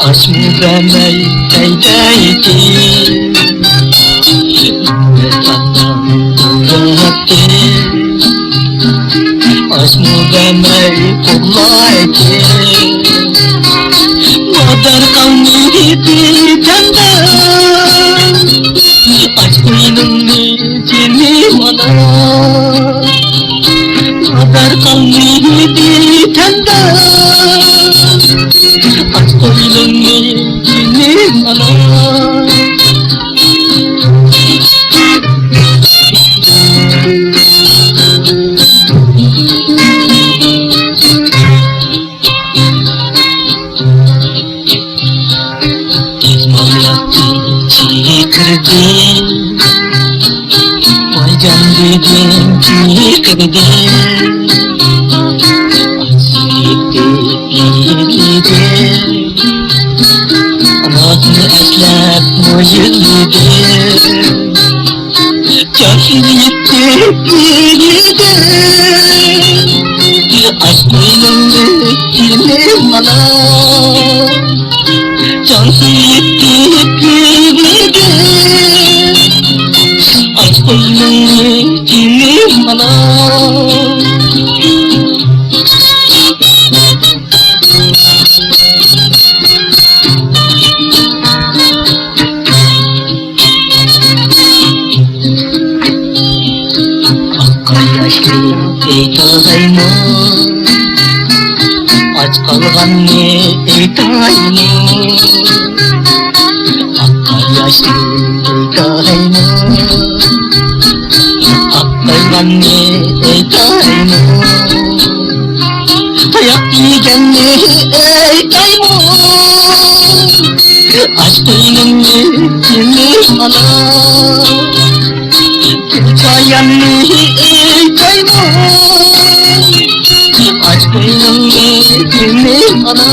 Asmugamay kaydayti Tanang turati Asmugamay kumayti Madar kami hiti tanda Asminungi jini mana Madar kami hiti tanda Asminungi jini mana Kalganne etayno akayashni etayno kalganne etayno hayati ganne etayno ashtoynne jini mana kayanne etayno Aşkınım ne mana